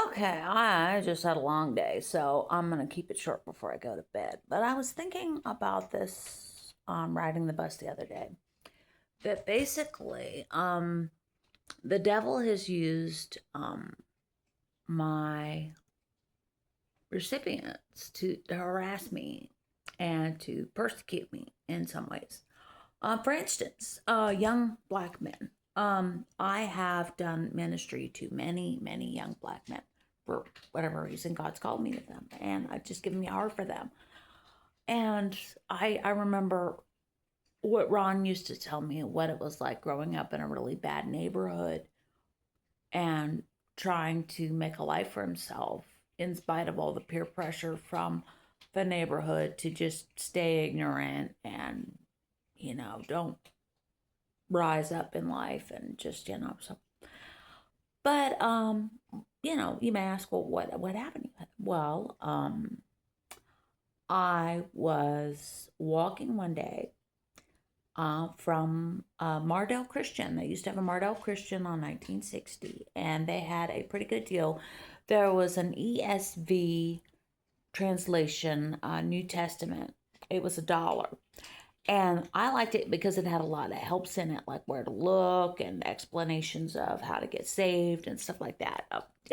Okay, I just had a long day, so I'm gonna keep it short before I go to bed. But I was thinking about this riding the bus the other day. That basically, the devil has used my recipients to harass me and to persecute me in some ways. For instance, young black men. I have done ministry to many, many young black men for whatever reason God's called me to them, and I've just given me a heart for them. And I remember what Ron used to tell me what it was like growing up in a really bad neighborhood and trying to make a life for himself in spite of all the peer pressure from the neighborhood to just stay ignorant and don't rise up in life and just so. But you may ask, well, what happened? Well, I was walking one day from Mardell Christian. They used to have a Mardell Christian on 1960, and they had a pretty good deal. There was an ESV translation, New Testament. It was $1. And I liked it because it had a lot of helps in it, like where to look and explanations of how to get saved and stuff like that.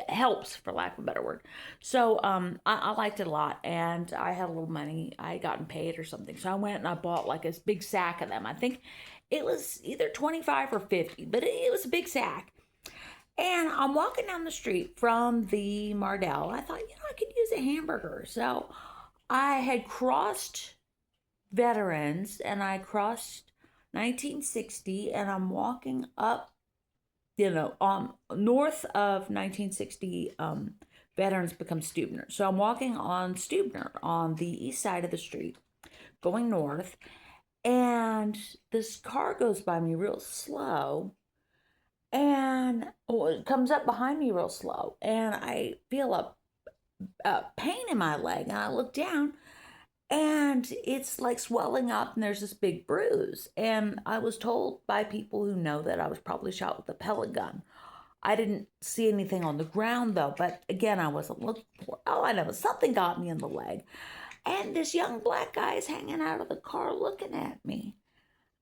Helps, for lack of a better word. So I liked it a lot, and I had a little money. I had gotten paid or something. So I went and I bought like this big sack of them. I think it was either 25 or 50, but it was a big sack. And I'm walking down the street from the Mardell. I thought, I could use a hamburger. So I had crossed Veterans and I crossed 1960 and I'm walking up, north of 1960, Veterans become Stubner. So I'm walking on Stubner on the east side of the street, going north, and this car goes by me real slow and it comes up behind me real slow, and I feel a pain in my leg, and I look down and it's like swelling up and there's this big bruise. And I was told by people who know that I was probably shot with a pellet gun. I didn't see anything on the ground though, but again, I wasn't looking for. Oh, I know, something got me in the leg. And this young black guy is hanging out of the car looking at me.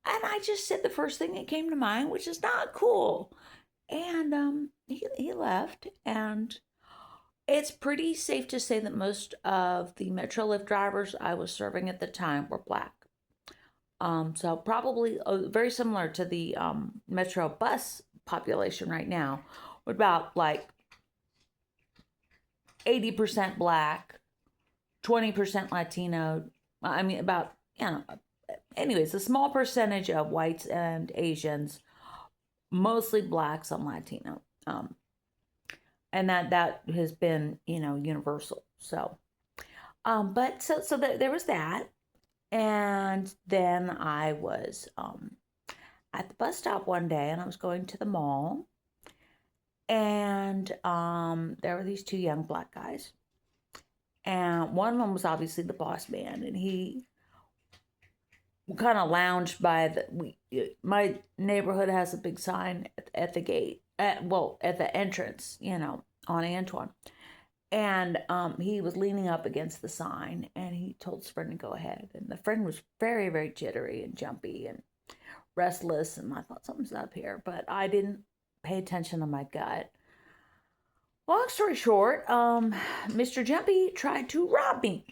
And I just said the first thing that came to mind, which is not cool. And he left, and it's pretty safe to say that most of the Metrolift drivers I was serving at the time were black. So probably very similar to the Metro bus population right now, with about like 80% black, 20% Latino. I mean, about, anyways, a small percentage of whites and Asians, mostly blacks and Latino. And that has been, universal. So, but so there was that. And then I was at the bus stop one day, and I was going to the mall, and there were these two young black guys, and one of them was obviously the boss man, and he kind of lounged by my neighborhood has a big sign at the gate, at the entrance, on Antoine. And he was leaning up against the sign, and he told his friend to go ahead. And the friend was very, very jittery and jumpy and restless. And I thought something's up here, but I didn't pay attention to my gut. Long story short, Mr. Jumpy tried to rob me,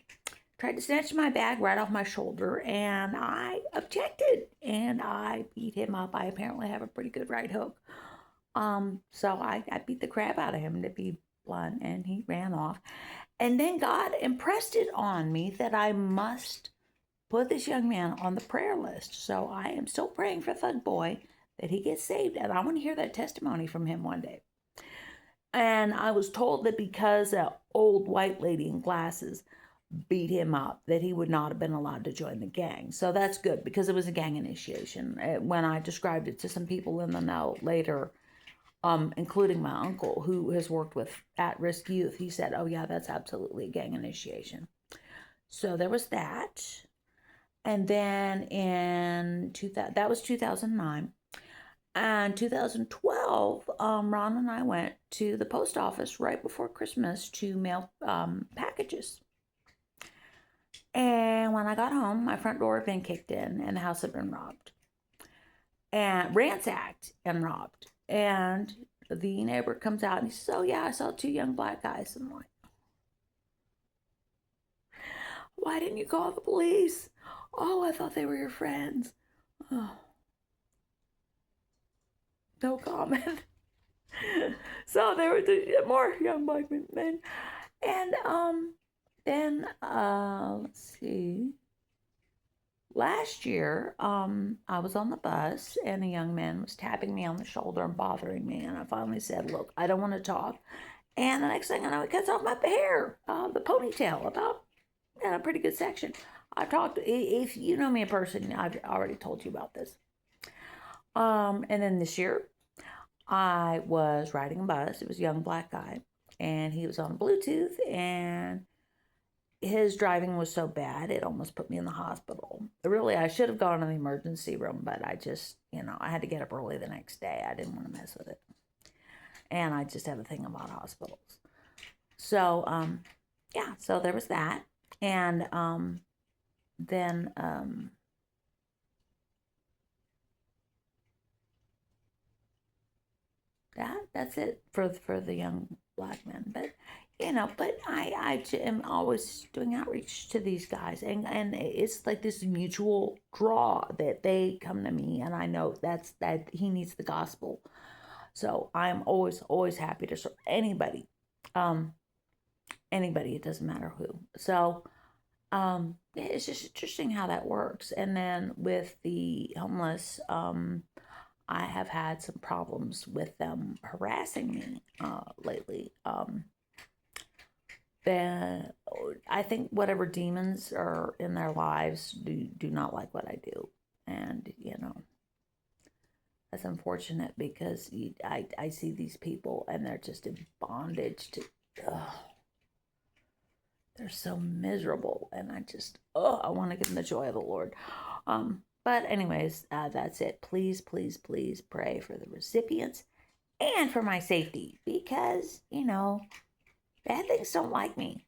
tried to snatch my bag right off my shoulder, and I objected, and I beat him up. I apparently have a pretty good right hook. So I beat the crap out of him, to be blunt, and he ran off. And then God impressed it on me that I must put this young man on the prayer list. So I am still praying for Thug Boy that he gets saved, and I want to hear that testimony from him one day. And I was told that because an old white lady in glasses beat him up, that he would not have been allowed to join the gang. So that's good, because it was a gang initiation. When I described it to some people in the know later, including my uncle who has worked with at-risk youth, he said, oh yeah, that's absolutely a gang initiation. So there was that. And then that was 2009. And 2012, Ron and I went to the post office right before Christmas to mail packages. And when I got home, my front door had been kicked in and the house had been robbed and ransacked and robbed. And the neighbor comes out and he says, "Oh, yeah, I saw two young black guys." And I'm like, "Why didn't you call the police?" "Oh, I thought they were your friends." Oh, no comment. So there were more young black men. And then let's see. Last year, I was on the bus and a young man was tapping me on the shoulder and bothering me. And I finally said, "Look, I don't want to talk." And the next thing I know, he cuts off my hair, the ponytail, about a pretty good section. I've talked, if you know me in person, I've already told you about this. And then this year, I was riding a bus. It was a young black guy, and he was on Bluetooth, and his driving was so bad it almost put me in the hospital. Really, I should have gone to the emergency room, but I just, I had to get up early the next day. I didn't want to mess with it, and I just have a thing about hospitals. So, yeah, so there was that, and then that's it for the young black men. But but I am always doing outreach to these guys, and it's like this mutual draw that they come to me, and I know that he needs the gospel. So I'm always happy to serve anybody, anybody. It doesn't matter who. So yeah, it's just interesting how that works. And then with the homeless, I have had some problems with them harassing me lately. Then I think whatever demons are in their lives do not like what I do, and that's unfortunate because I see these people and they're just in bondage to. They're so miserable, and I want to give them the joy of the Lord. But anyways, that's it. Please, please, please pray for the recipients and for my safety because bad things don't like me.